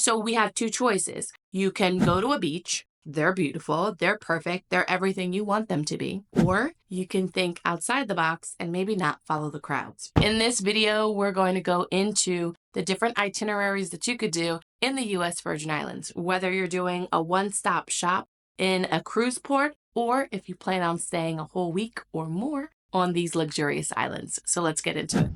So we have two choices. You can go to a beach. They're beautiful, they're perfect, they're everything you want them to be. Or you can think outside the box and maybe not follow the crowds. In this video, we're going to go into the different itineraries that you could do in the US Virgin Islands, whether you're doing a one-stop shop in a cruise port, or if you plan on staying a whole week or more on these luxurious islands. So let's get into it.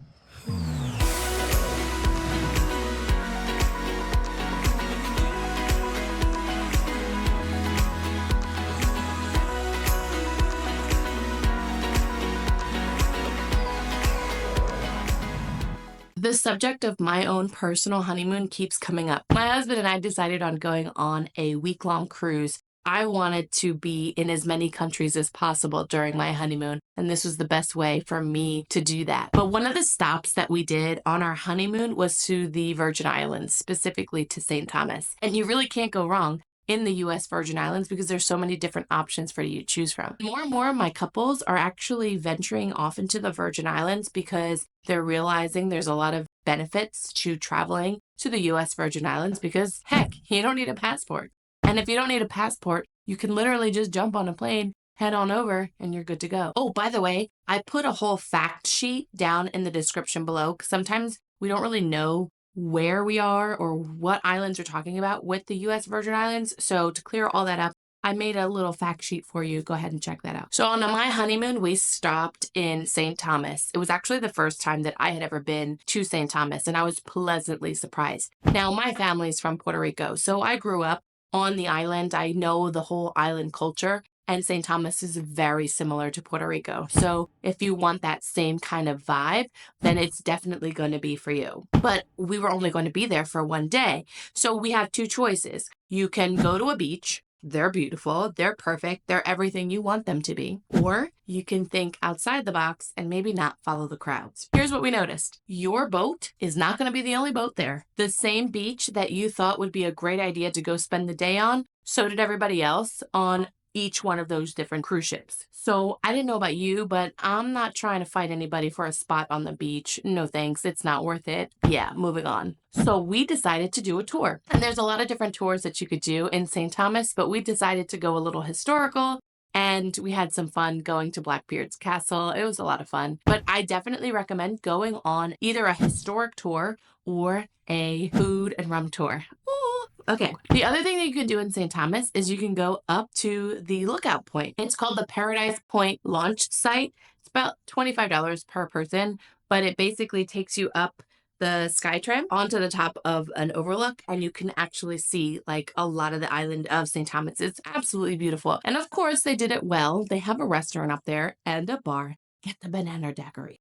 The subject of my own personal honeymoon keeps coming up. My husband and I decided on going on a week-long cruise. I wanted to be in as many countries as possible during my honeymoon, and this was the best way for me to do that. But one of the stops that we did on our honeymoon was to the Virgin Islands, specifically to St. Thomas. And you really can't go wrong in the US Virgin Islands because there's so many different options for you to choose from. More and more of my couples are actually venturing off into the Virgin Islands because they're realizing there's a lot of benefits to traveling to the US Virgin Islands because, heck, you don't need a passport. And if you don't need a passport, you can literally just jump on a plane, head on over, and you're good to go. Oh, by the way, I put a whole fact sheet down in the description below because sometimes we don't really know where we are or what islands we're talking about with the US Virgin Islands. So to clear all that up, I made a little fact sheet for you. Go ahead and check that out. So on my honeymoon, we stopped in St. Thomas. It was actually the first time that I had ever been to St. Thomas, and I was pleasantly surprised. Now, my family's from Puerto Rico, so I grew up on the island. I know the whole island culture. And St. Thomas is very similar to Puerto Rico. So if you want that same kind of vibe, then it's definitely going to be for you. But we were only going to be there for one day. So we have two choices. You can go to a beach. They're beautiful, they're perfect, they're everything you want them to be. Or you can think outside the box and maybe not follow the crowds. Here's what we noticed. Your boat is not going to be the only boat there. The same beach that you thought would be a great idea to go spend the day on, so did everybody else on each one of those different cruise ships. So I didn't know about you, but I'm not trying to fight anybody for a spot on the beach. No thanks, it's not worth it. Yeah, moving on. So we decided to do a tour. And there's a lot of different tours that you could do in St. Thomas, but we decided to go a little historical, and we had some fun going to Blackbeard's Castle. It was a lot of fun. But I definitely recommend going on either a historic tour or a food and rum tour. Ooh. Okay, the other thing that you can do in St. Thomas is you can go up to the lookout point. It's called the Paradise Point launch site. It's about $25 per person, but it basically takes you up the Skytram onto the top of an overlook, and you can actually see like a lot of the island of St. Thomas. It's absolutely beautiful. And of course, they did it well. They have a restaurant up there and a bar. Get the banana daiquiri.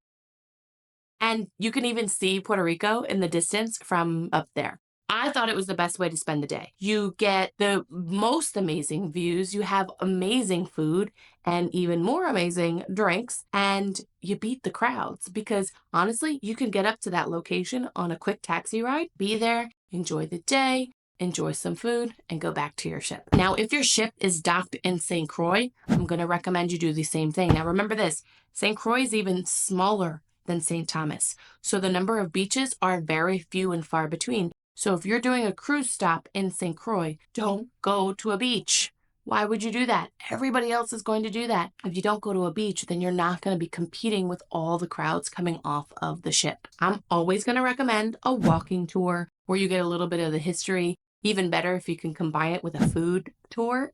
And you can even see Puerto Rico in the distance from up there. I thought it was the best way to spend the day. You get the most amazing views, you have amazing food, and even more amazing drinks, and you beat the crowds because honestly, you can get up to that location on a quick taxi ride, be there, enjoy the day, enjoy some food, and go back to your ship. Now, if your ship is docked in St. Croix, I'm going to recommend you do the same thing. Now, remember this, St. Croix is even smaller than St. Thomas, so the number of beaches are very few and far between. So if you're doing a cruise stop in St. Croix, don't go to a beach. Why would you do that? Everybody else is going to do that. If you don't go to a beach, then you're not going to be competing with all the crowds coming off of the ship. I'm always going to recommend a walking tour where you get a little bit of the history. Even better if you can combine it with a food tour.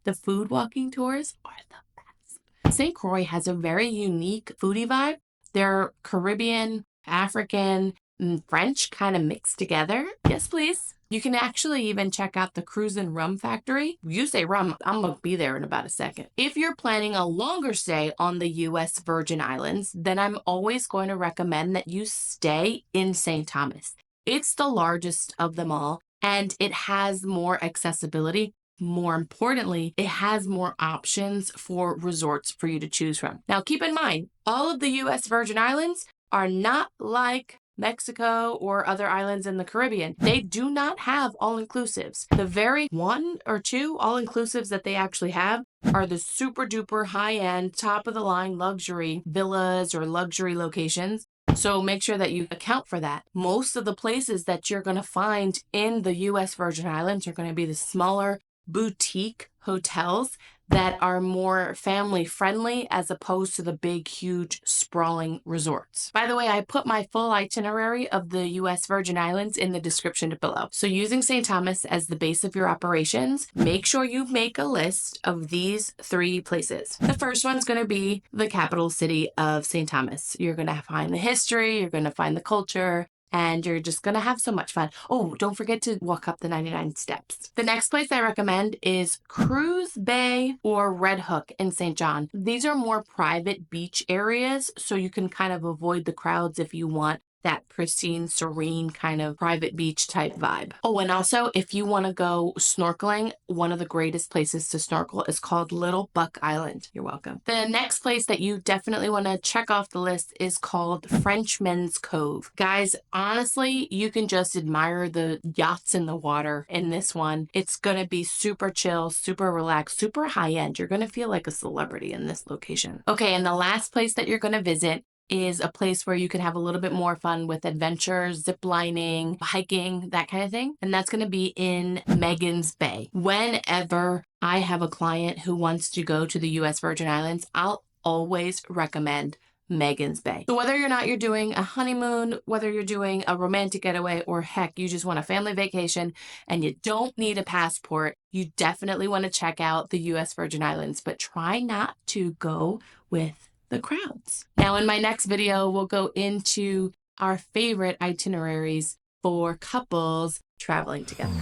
The food walking tours are the best. St. Croix has a very unique foodie vibe. They're Caribbean, African, and French kind of mixed together. Yes, please. You can actually even check out the Cruse and Rum Factory. You say rum, I'm going to be there in about a second. If you're planning a longer stay on the US Virgin Islands, then I'm always going to recommend that you stay in St. Thomas. It's the largest of them all, and it has more accessibility. More importantly, it has more options for resorts for you to choose from. Now, keep in mind, all of the US Virgin Islands are not like Mexico or other islands in the Caribbean. They do not have all-inclusives. The very one or two all-inclusives that they actually have are the super duper high-end, top-of-the-line luxury villas or luxury locations. So make sure that you account for that. Most of the places that you're going to find in the US Virgin Islands are going to be the smaller boutique hotels that are more family friendly as opposed to the big, huge, sprawling resorts. By the way, I put my full itinerary of the US Virgin Islands in the description below. So using St. Thomas as the base of your operations, make sure you make a list of these 3 places. The first one's going to be the capital city of St. Thomas. You're going to find the history, you're going to find the culture, and you're just going to have so much fun. Oh, don't forget to walk up the 99 steps. The next place I recommend is Cruse Bay or Red Hook in St. John. These are more private beach areas, so you can kind of avoid the crowds if you want that pristine, serene kind of private beach type vibe. Oh, and also if you want to go snorkeling, one of the greatest places to snorkel is called Little Buck Island. You're welcome. The next place that you definitely want to check off the list is called Frenchman's Cove. Guys, honestly, you can just admire the yachts in the water in this one. It's going to be super chill, super relaxed, super high end. You're going to feel like a celebrity in this location. Okay, and the last place that you're going to visit is a place where you can have a little bit more fun with adventures, zip lining, hiking, that kind of thing. And that's going to be in Megan's Bay. Whenever I have a client who wants to go to the US Virgin Islands, I'll always recommend Megan's Bay. So whether or not you're doing a honeymoon, whether you're doing a romantic getaway, or heck, you just want a family vacation and you don't need a passport, you definitely want to check out the US Virgin Islands, but try not to go with the crowds. Now, in my next video, we'll go into our favorite itineraries for couples traveling together.